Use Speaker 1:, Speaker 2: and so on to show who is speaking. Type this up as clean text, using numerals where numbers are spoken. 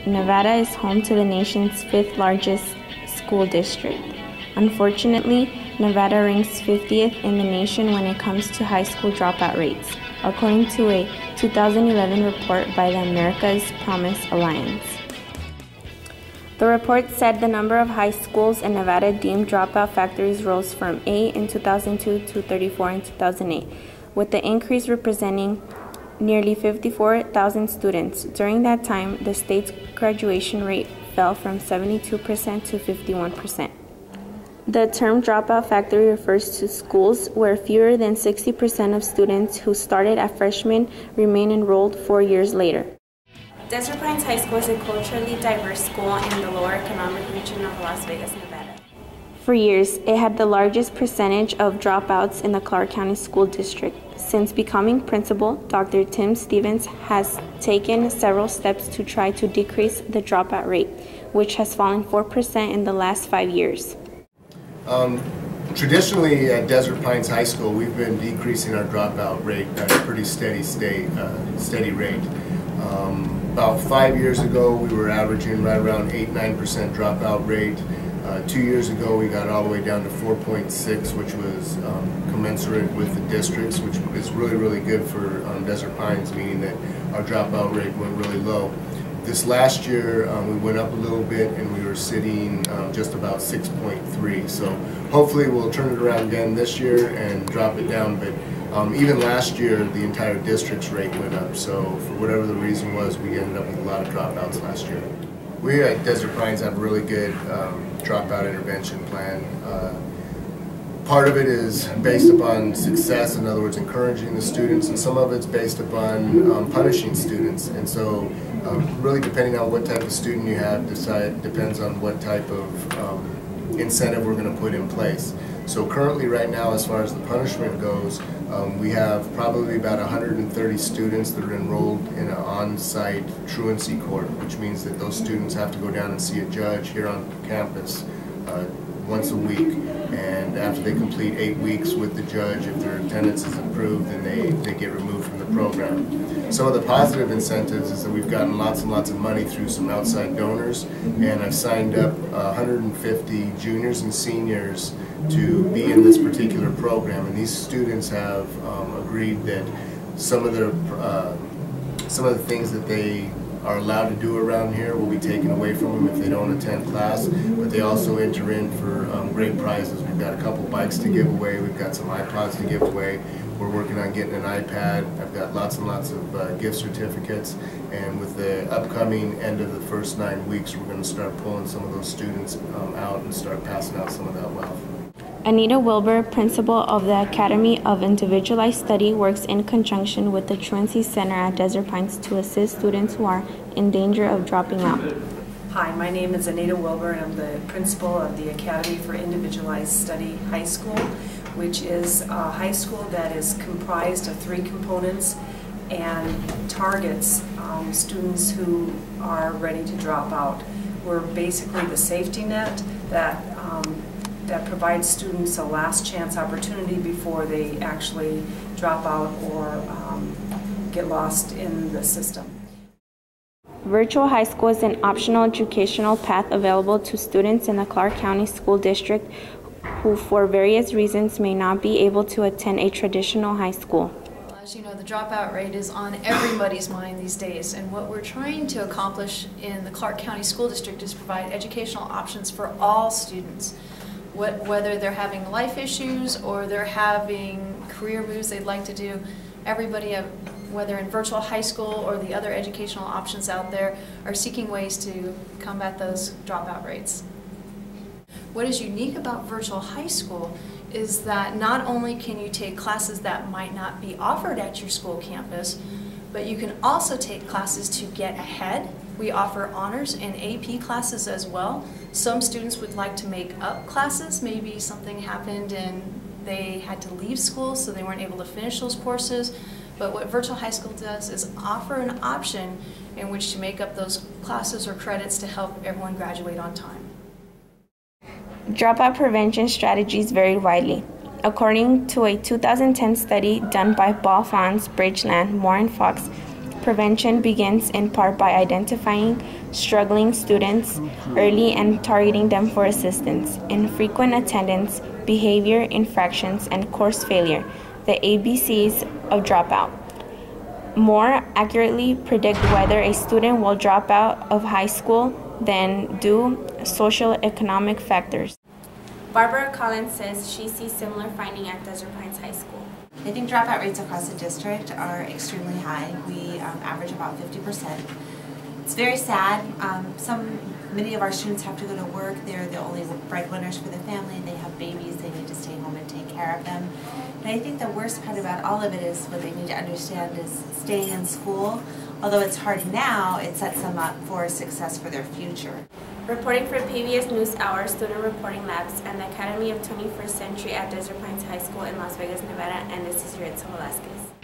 Speaker 1: Nevada is home to the nation's fifth largest school district. Unfortunately, Nevada ranks 50th in the nation when it comes to high school dropout rates, according to a 2011 report by the America's Promise Alliance. The report said the number of high schools in Nevada deemed dropout factories rose from 8 in 2002 to 34 in 2008, with the increase representing nearly 54,000 students. During that time, the state's graduation rate fell from 72% to 51%. The term dropout factory refers to schools where fewer than 60% of students who started as freshmen remain enrolled 4 years later. Desert Pines High School is a culturally diverse school in the lower economic region of Las Vegas, Nevada. For years, it had the largest percentage of dropouts in the Clark County School District. Since becoming principal, Dr. Tim Stevens has taken several steps to try to decrease the dropout rate, which has fallen 4% in the last 5 years.
Speaker 2: Traditionally at Desert Pines High School, we've been decreasing our dropout rate at a pretty steady rate. About 5 years ago, we were averaging right around 8–9% dropout rate. 2 years ago, we got all the way down to 4.6, which was commensurate with the districts, which is really good for Desert Pines, meaning that our dropout rate went really low. This last year, we went up a little bit, and we were sitting just about 6.3. So hopefully we'll turn it around again this year and drop it down. But even last year, the entire district's rate went up. So for whatever the reason was, we ended up with a lot of dropouts last year. We at Desert Pines have a really good dropout intervention plan. Part of it is based upon success, in other words, encouraging the students, and some of it's based upon punishing students. And so really depending on what type of student you have, depends on what type of incentive we're going to put in place. So currently right now, as far as the punishment goes, we have probably about 130 students that are enrolled in an on-site truancy court, which means that those students have to go down and see a judge here on campus once a week, and after they complete 8 weeks with the judge, if their attendance is approved, then they get removed from the program. Some of the positive incentives is that we've gotten lots and lots of money through some outside donors, and I've signed up 150 juniors and seniors to be in this particular program, and these students have agreed that some of the things that they are allowed to do around here will be taken away from them if they don't attend class, but they also enter in for great prizes. We've got a couple bikes to give away, we've got some iPods to give away, we're working on getting an iPad, I've got lots and lots of gift certificates, and with the upcoming end of the first 9 weeks, we're going to start pulling some of those students out and start passing out some of that wealth.
Speaker 1: Anita Wilbur, principal of the Academy of Individualized Study, works in conjunction with the Truancy Center at Desert Pines to assist students who are in danger of dropping out.
Speaker 3: Hi, my name is Anita Wilbur, and I'm the principal of the Academy for Individualized Study High School, which is a high school that is comprised of 3 components and targets students who are ready to drop out. We're basically the safety net that provides students a last chance opportunity before they actually drop out or get lost in the system.
Speaker 1: Virtual high school is an optional educational path available to students in the Clark County School District who for various reasons may not be able to attend a traditional high school.
Speaker 4: As you know, the dropout rate is on everybody's mind these days, and what we're trying to accomplish in the Clark County School District is provide educational options for all students. Whether they're having life issues or they're having career moves they'd like to do, everybody, whether in virtual high school or the other educational options out there, are seeking ways to combat those dropout rates. What is unique about virtual high school is that not only can you take classes that might not be offered at your school campus, but you can also take classes to get ahead. We offer honors and AP classes as well. Some students would like to make up classes. Maybe something happened and they had to leave school, so they weren't able to finish those courses. But what virtual high school does is offer an option in which to make up those classes or credits to help everyone graduate on time.
Speaker 1: Dropout prevention strategies vary widely. According to a 2010 study done by Ball Fons, Bridgeland, Moore and Fox, Prevention begins in part by identifying struggling students early and targeting them for assistance. Infrequent attendance, behavior infractions, and course failure, the ABCs of dropout. More accurately predict whether a student will drop out of high school than do social-economic factors. Barbara Collins says she sees similar finding at Desert Pines High School.
Speaker 5: I think dropout rates across the district are extremely high. We average about 50%. It's very sad. Many of our students have to go to work. They're the only breadwinners for the family. They have babies. They need to stay home and take care of them. And I think the worst part about all of it is what they need to understand is staying in school. Although it's hard now, it sets them up for success for their future.
Speaker 1: Reporting for PBS NewsHour, Student Reporting Labs, and the Academy of 21st Century at Desert Pines High School in Las Vegas, Nevada, and this is Yuritza Velasquez.